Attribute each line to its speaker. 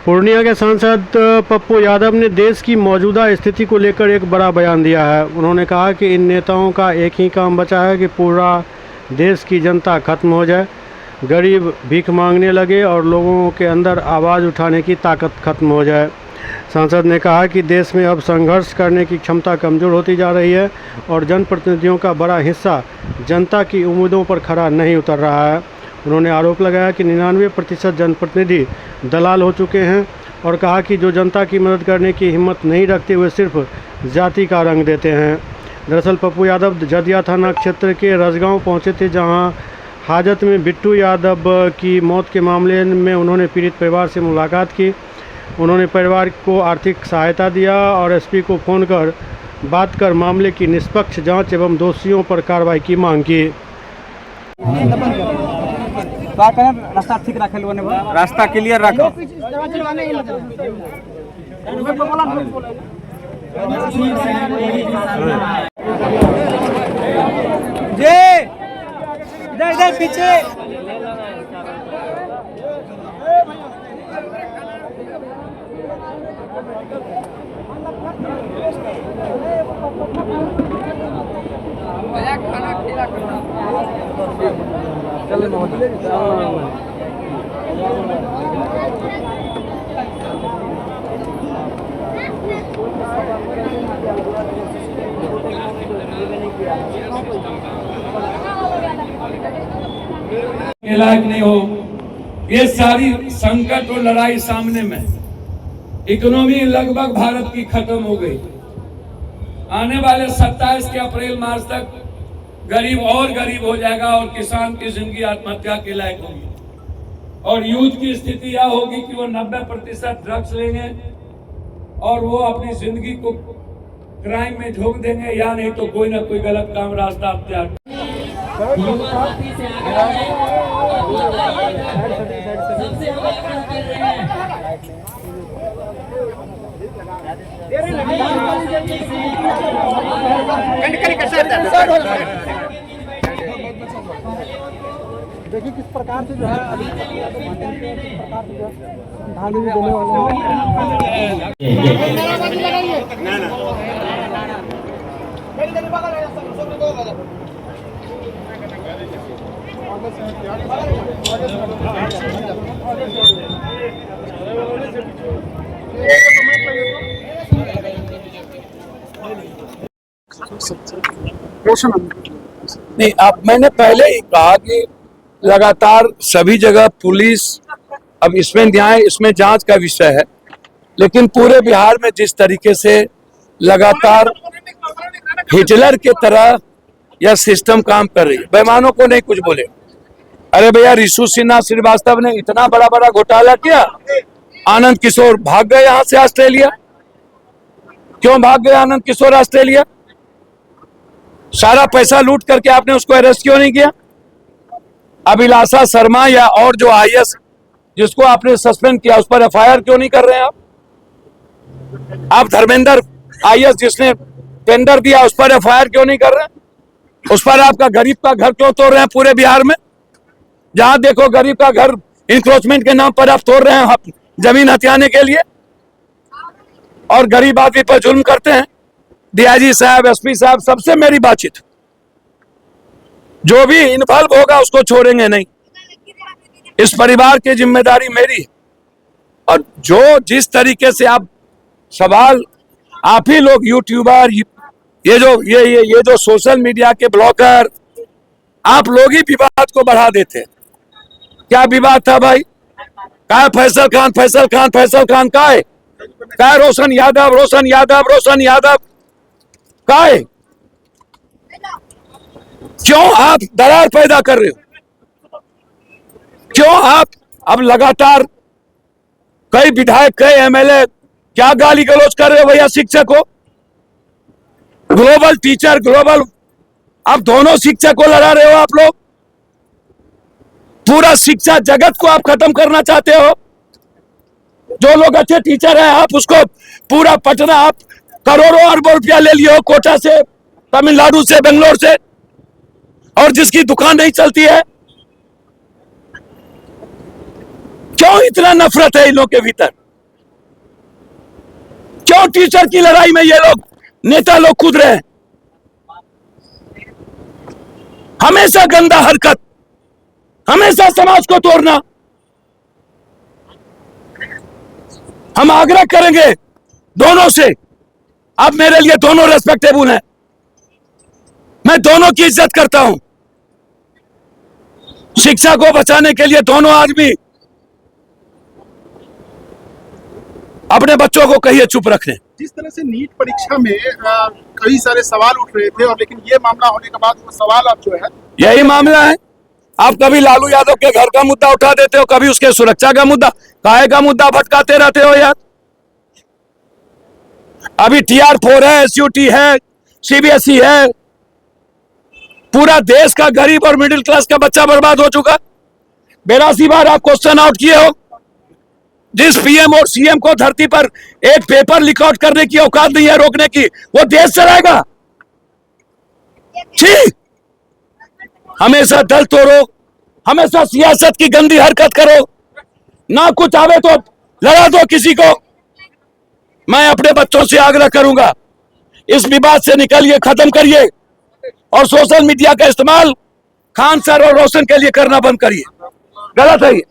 Speaker 1: पूर्णिया के सांसद पप्पू यादव ने देश की मौजूदा स्थिति को लेकर एक बड़ा बयान दिया है। उन्होंने कहा कि इन नेताओं का एक ही काम बचा है कि पूरा देश की जनता खत्म हो जाए, गरीब भीख मांगने लगे और लोगों के अंदर आवाज़ उठाने की ताकत खत्म हो जाए। सांसद ने कहा कि देश में अब संघर्ष करने की क्षमता कमज़ोर होती जा रही है और जनप्रतिनिधियों का बड़ा हिस्सा जनता की उम्मीदों पर खरा नहीं उतर रहा है। उन्होंने आरोप लगाया कि 99% जनप्रतिनिधि दलाल हो चुके हैं और कहा कि जो जनता की मदद करने की हिम्मत नहीं रखते हुए सिर्फ जाति का रंग देते हैं। दरअसल पप्पू यादव जदिया थाना क्षेत्र के रजगांव पहुंचे थे, जहां हाजत में बिट्टू यादव की मौत के मामले में उन्होंने पीड़ित परिवार से मुलाकात की। उन्होंने परिवार को आर्थिक सहायता दिया और एसपी को फ़ोन कर बात कर मामले की निष्पक्ष जांच एवं दोषियों पर कार्रवाई की मांग की।
Speaker 2: रास्ता ठीक रखे लोगों ने, रास्ता क्लियर रखो। जे इधर इधर पीछे खाना खिला चले
Speaker 3: लायक नहीं हो। ये सारी संकट और लड़ाई सामने में, इकोनॉमी लगभग भारत की खत्म हो गई। आने वाले 27 के अप्रैल मार्च तक गरीब और गरीब हो जाएगा और किसान की जिंदगी आत्महत्या के लायक होगी। और यूथ की स्थिति यह होगी कि वो 90% ड्रग्स लेंगे और वो अपनी जिंदगी को क्राइम में झोंक देंगे, या नहीं तो कोई ना कोई गलत काम रास्ता अख्तियार।
Speaker 2: देखिए किस प्रकार से जो है अभी ढाल भी देने
Speaker 3: नहीं, अब मैंने पहले ही कहा कि लगातार सभी जगह पुलिस, अब इसमें न्याय, इसमें जांच का विषय है, लेकिन पूरे बिहार में जिस तरीके से लगातार हिटलर के तरह यह सिस्टम काम कर रही है, बेईमानों को नहीं कुछ बोले। अरे भैया, रिशु सिन्हा श्रीवास्तव ने इतना बड़ा बड़ा घोटाला किया, आनंद किशोर भाग गए यहां से ऑस्ट्रेलिया। क्यों भाग गए आनंद किशोर ऑस्ट्रेलिया? सारा पैसा लूट करके आपने उसको अरेस्ट क्यों नहीं किया? अभिलाषा शर्मा या और जो आईएएस जिसको आपने सस्पेंड किया, उस पर एफआईआर क्यों नहीं कर रहे हैं आप? धर्मेंद्र आईएएस जिसने टेंडर दिया, उस पर एफआईआर क्यों नहीं कर रहे हैं? उस पर आपका गरीब का घर क्यों तोड़ रहे हैं पूरे बिहार में? जहां देखो गरीब का घर इंक्रोचमेंट के नाम पर आप तोड़ रहे हैं, जमीन हथियाने के लिए, और गरीब आदमी पर जुल्म करते हैं। डीआईजी साहब, एसपी साहब, सबसे मेरी बातचीत, जो भी इन्वॉल्व होगा उसको छोड़ेंगे नहीं। इस परिवार की जिम्मेदारी मेरी है। और जो जिस तरीके से आप सवाल, आप ही लोग यूट्यूबर, ये जो सोशल मीडिया के ब्लॉगर, आप लोग ही विवाद को बढ़ा देते हैं। क्या विवाद था भाई? का है फैसल खान? फैसल खान, फैसल खान का है? का है रोशन यादव? रोशन यादव, रोशन यादव का है? क्यों आप दरार पैदा कर रहे हो? क्यों आप अब लगातार कई विधायक, कई एमएलए क्या गाली गलौज कर रहे हो भैया शिक्षक को? ग्लोबल टीचर, ग्लोबल, आप दोनों शिक्षक को लड़ा रहे हो। आप लोग पूरा शिक्षा जगत को आप खत्म करना चाहते हो। जो लोग अच्छे टीचर हैं, आप उसको पूरा पटना, आप करोड़ों अरबों रुपया ले लिए हो कोटा से, तमिलनाडु से, बेंगलोर से, और जिसकी दुकान नहीं चलती है। क्यों इतना नफरत है इन लोगों के भीतर? क्यों टीचर की लड़ाई में ये लोग नेता लोग कूद रहे हैं? हमेशा गंदा हरकत, हमेशा समाज को तोड़ना। हम आग्रह करेंगे दोनों से, अब मेरे लिए दोनों रेस्पेक्टेबल हैं, मैं दोनों की इज्जत करता हूं। शिक्षा को बचाने के लिए दोनों आदमी अपने बच्चों को कहिए चुप रखने।
Speaker 4: जिस तरह से नीट परीक्षा में कई सारे सवाल उठ रहे थे, और लेकिन ये मामला होने के बाद वो सवाल अब जो है,
Speaker 3: यही मामला है। आप कभी लालू यादव के घर का मुद्दा उठा देते हो, कभी उसके सुरक्षा का मुद्दा, काहे का मुद्दा भटकाते रहते हो यार। अभी TR4 है, SUT है, CBSE है, पूरा देश का गरीब और मिडिल क्लास का बच्चा बर्बाद हो चुका। 82 बार आप क्वेश्चन आउट किए हो। जिस PM और CM को धरती पर एक पेपर लीक आउट करने की औकात नहीं है रोकने की, वो देश चलाएगा? ठीक, हमेशा दल तोड़ो, हमेशा सियासत की गंदी हरकत करो, ना कुछ आवे तो लड़ा दो किसी को। मैं अपने बच्चों से आग्रह करूंगा, इस विवाद से निकलिए, खत्म करिए, और सोशल मीडिया का इस्तेमाल खान सर और रोशन के लिए करना बंद करिए। गलत है ये।